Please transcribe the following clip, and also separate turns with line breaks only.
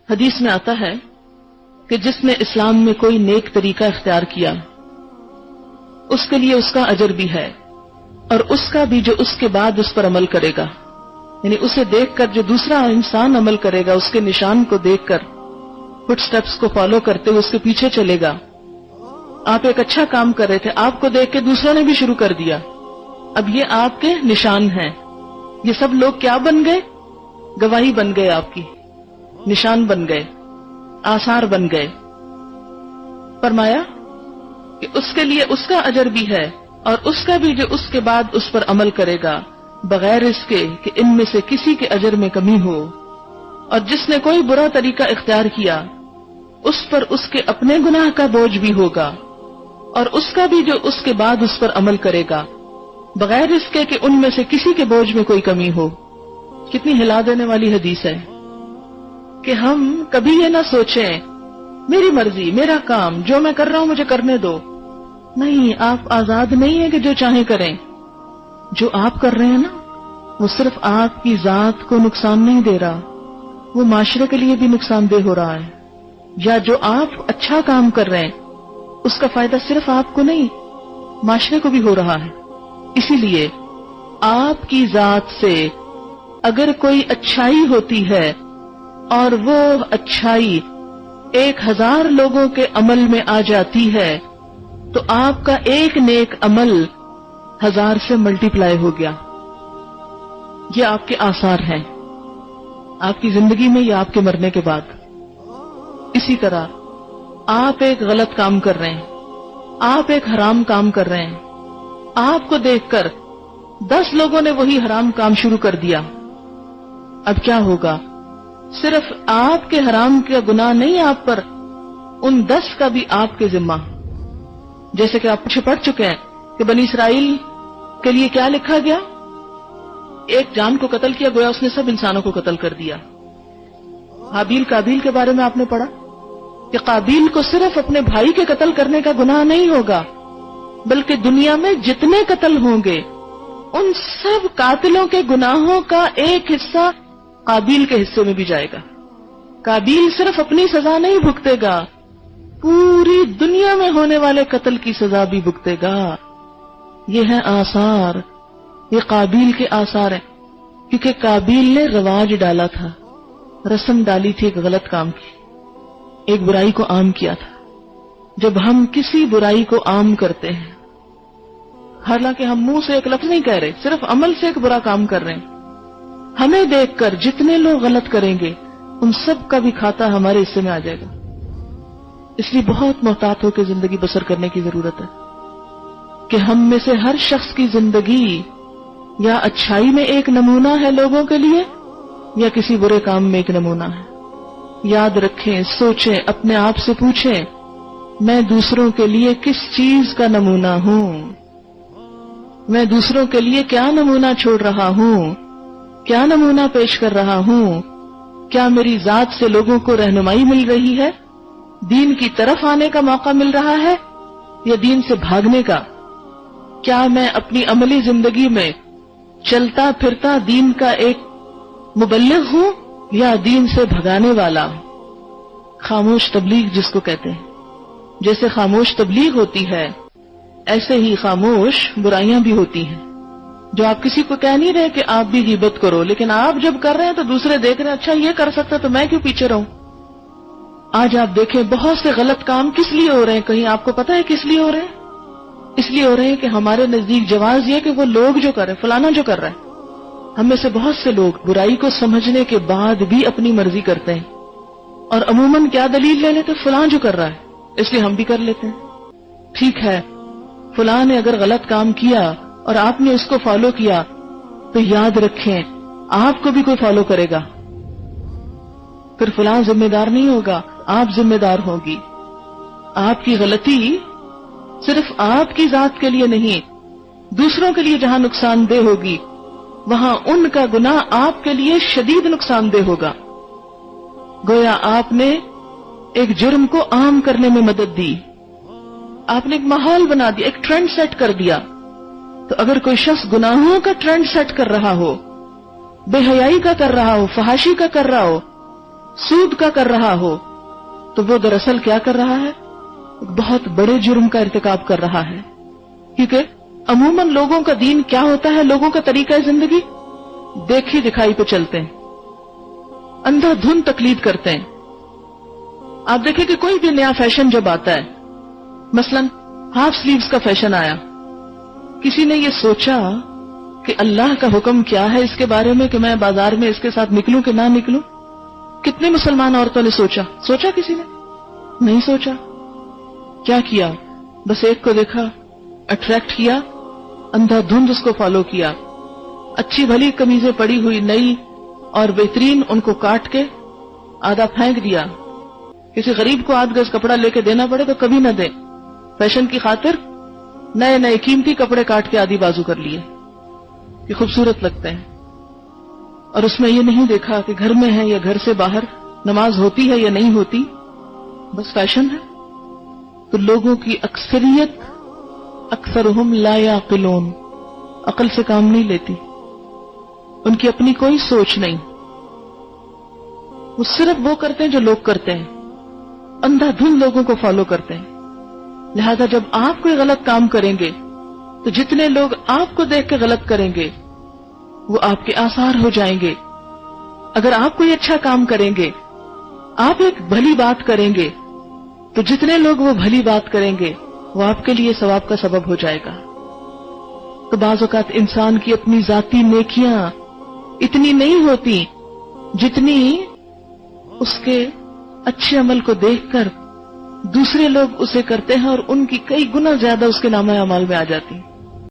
حدیث میں آتا ہے کہ جس نے اسلام میں کوئی نیک طریقہ اختیار کیا اس کے لیے اس کا اجر بھی ہے، اور اس کا بھی جو اس کے بعد اس پر عمل کرے گا، یعنی اسے دیکھ کر جو دوسرا انسان عمل کرے گا، اس کے نشان کو دیکھ کر فٹ سٹیپس کو فالو کرتے ہوئے اس کے پیچھے چلے گا. آپ ایک اچھا کام کر رہے تھے، آپ کو دیکھ کے دوسروں نے بھی شروع کر دیا، اب یہ آپ کے نشان ہیں. یہ سب لوگ کیا بن گئے؟ گواہی بن گئے، آپ کی نشان بن گئے، آثار بن گئے. فرمایا کہ اس کے لیے اس کا اجر بھی ہے، اور اس کا بھی جو اس کے بعد اس پر عمل کرے گا، بغیر اس کے کہ ان میں سے کسی کے اجر میں کمی ہو. اور جس نے کوئی برا طریقہ اختیار کیا اس پر اس کے اپنے گناہ کا بوجھ بھی ہوگا، اور اس کا بھی جو اس کے بعد اس پر عمل کرے گا، بغیر اس کے کہ ان میں سے کسی کے بوجھ میں کوئی کمی ہو. کتنی ہلا دینے والی حدیث ہے کہ ہم کبھی یہ نہ سوچیں میری مرضی، میرا کام، جو میں کر رہا ہوں مجھے کرنے دو. نہیں، آپ آزاد نہیں ہیں کہ جو چاہیں کریں. جو آپ کر رہے ہیں نا، وہ صرف آپ کی ذات کو نقصان نہیں دے رہا، وہ معاشرے کے لیے بھی نقصان دہ ہو رہا ہے. یا جو آپ اچھا کام کر رہے ہیں اس کا فائدہ صرف آپ کو نہیں، معاشرے کو بھی ہو رہا ہے. اسی لیے آپ کی ذات سے اگر کوئی اچھائی ہوتی ہے اور وہ اچھائی 1000 لوگوں کے عمل میں آ جاتی ہے تو آپ کا ایک نیک عمل 1000 سے ملٹی پلائی ہو گیا. یہ آپ کے آثار ہیں، آپ کی زندگی میں یا آپ کے مرنے کے بعد. اسی طرح آپ ایک غلط کام کر رہے ہیں، آپ ایک حرام کام کر رہے ہیں، آپ کو دیکھ کر 10 لوگوں نے وہی حرام کام شروع کر دیا. اب کیا ہوگا؟ صرف آپ کے حرام کا گناہ نہیں آپ پر، ان 10 کا بھی آپ کے ذمہ. جیسے کہ آپ پیچھے پڑھ چکے ہیں کہ بنی اسرائیل کے لیے کیا لکھا گیا؟ ایک جان کو قتل کیا، گویا اس نے سب انسانوں کو قتل کر دیا. حابیل قابیل کے بارے میں آپ نے پڑھا کہ قابیل کو صرف اپنے بھائی کے قتل کرنے کا گناہ نہیں ہوگا، بلکہ دنیا میں جتنے قتل ہوں گے ان سب قاتلوں کے گناہوں کا ایک حصہ قابیل کے حصے میں بھی جائے گا. قابیل صرف اپنی سزا نہیں بھگتے گا، پوری دنیا میں ہونے والے قتل کی سزا بھی بھگتے گا. یہ ہے آثار، یہ قابیل کے آثار ہیں. کیونکہ قابیل نے رواج ڈالا تھا، رسم ڈالی تھی ایک غلط کام کی، ایک برائی کو عام کیا تھا. جب ہم کسی برائی کو عام کرتے ہیں، حالانکہ ہم منہ سے ایک لفظ نہیں کہہ رہے، صرف عمل سے ایک برا کام کر رہے ہیں، ہمیں دیکھ کر جتنے لوگ غلط کریں گے ان سب کا بھی کھاتا ہمارے حصے میں آ جائے گا. اس لیے بہت محتاط ہو کے زندگی بسر کرنے کی ضرورت ہے کہ ہم میں سے ہر شخص کی زندگی یا اچھائی میں ایک نمونہ ہے لوگوں کے لیے، یا کسی برے کام میں ایک نمونہ ہے. یاد رکھیں، سوچیں، اپنے آپ سے پوچھیں، میں دوسروں کے لیے کس چیز کا نمونہ ہوں؟ میں دوسروں کے لیے کیا نمونہ چھوڑ رہا ہوں؟ کیا نمونہ پیش کر رہا ہوں؟ کیا میری ذات سے لوگوں کو رہنمائی مل رہی ہے؟ دین کی طرف آنے کا موقع مل رہا ہے یا دین سے بھاگنے کا؟ کیا میں اپنی عملی زندگی میں چلتا پھرتا دین کا ایک مبلغ ہوں یا دین سے بھگانے والا؟ خاموش تبلیغ جس کو کہتے ہیں. جیسے خاموش تبلیغ ہوتی ہے ایسے ہی خاموش برائیاں بھی ہوتی ہیں، جو آپ کسی کو کہہ نہیں رہے کہ آپ بھی غیبت کرو، لیکن آپ جب کر رہے ہیں تو دوسرے دیکھ رہے ہیں، اچھا یہ کر سکتا تو میں کیوں پیچھے رہوں. آج آپ دیکھیں بہت سے غلط کام کس لیے ہو رہے ہیں، کہیں آپ کو پتہ ہے کس لیے ہو رہے ہیں؟ اس لیے ہو رہے ہیں کہ ہمارے نزدیک جواز یہ کہ وہ لوگ جو کر رہے ہیں، فلانا جو کر رہا ہے. ہم میں سے بہت سے لوگ برائی کو سمجھنے کے بعد بھی اپنی مرضی کرتے ہیں، اور عموماً کیا دلیل لے لیتے؟ فلاں جو کر رہا ہے اس لیے ہم بھی کر لیتے ہیں. ٹھیک ہے، فلاں نے اگر غلط کام کیا اور آپ نے اس کو فالو کیا تو یاد رکھیں آپ کو بھی کوئی فالو کرے گا، پھر فلاں ذمہ دار نہیں ہوگا، آپ ذمہ دار ہوگی. آپ کی غلطی صرف آپ کی ذات کے لیے نہیں، دوسروں کے لیے جہاں نقصان دہ ہوگی وہاں ان کا گناہ آپ کے لیے شدید نقصان دہ ہوگا. گویا آپ نے ایک جرم کو عام کرنے میں مدد دی، آپ نے ایک ماحول بنا دیا، ایک ٹرینڈ سیٹ کر دیا. تو اگر کوئی شخص گناہوں کا ٹرینڈ سیٹ کر رہا ہو، بے حیائی کا کر رہا ہو، فحاشی کا کر رہا ہو، سود کا کر رہا ہو تو وہ دراصل کیا کر رہا ہے؟ ایک بہت بڑے جرم کا ارتکاب کر رہا ہے. کیونکہ عموماً لوگوں کا دین کیا ہوتا ہے، لوگوں کا طریقہ زندگی دیکھی دکھائی پہ چلتے ہیں، اندھا دھند تقلید کرتے ہیں. آپ دیکھیں کہ کوئی بھی نیا فیشن جب آتا ہے، مثلا ہاف سلیوز کا فیشن آیا، کسی نے یہ سوچا کہ اللہ کا حکم کیا ہے اس کے بارے میں کہ میں بازار میں اس کے ساتھ نکلوں کہ نہ نکلوں؟ کتنی مسلمان عورتوں نے سوچا کسی نے نہیں سوچا. کیا کیا؟ بس ایک کو دیکھا، اٹریکٹ کیا، اندھا دھند اس کو فالو کیا. اچھی بھلی قمیضیں پڑی ہوئی نئی اور بہترین، ان کو کاٹ کے آدھا پھینک دیا. کسی غریب کو 8 گز کپڑا لے کے دینا پڑے تو کبھی نہ دے. فیشن کی خاطر نئے نئے قیمتی کپڑے کاٹ کے آدھی بازو کر لیے کہ خوبصورت لگتے ہیں. اور اس میں یہ نہیں دیکھا کہ گھر میں ہے یا گھر سے باہر نماز ہوتی ہے یا نہیں ہوتی، بس فیشن ہے. تو لوگوں کی اکثریت، اکثرہم لا یعقلون، عقل سے کام نہیں لیتی، ان کی اپنی کوئی سوچ نہیں، وہ صرف وہ کرتے ہیں جو لوگ کرتے ہیں، اندھا دھند لوگوں کو فالو کرتے ہیں. لہذا جب آپ کوئی غلط کام کریں گے تو جتنے لوگ آپ کو دیکھ کے غلط کریں گے وہ آپ کے آثار ہو جائیں گے. اگر آپ کوئی اچھا کام کریں گے، آپ ایک بھلی بات کریں گے، تو جتنے لوگ وہ بھلی بات کریں گے وہ آپ کے لیے ثواب کا سبب ہو جائے گا. تو بعض اوقات انسان کی اپنی ذاتی نیکیاں اتنی نہیں ہوتی جتنی اس کے اچھے عمل کو دیکھ کر دوسرے لوگ اسے کرتے ہیں اور ان کی کئی گنا زیادہ اس کے نامہ اعمال میں آ جاتی ہیں.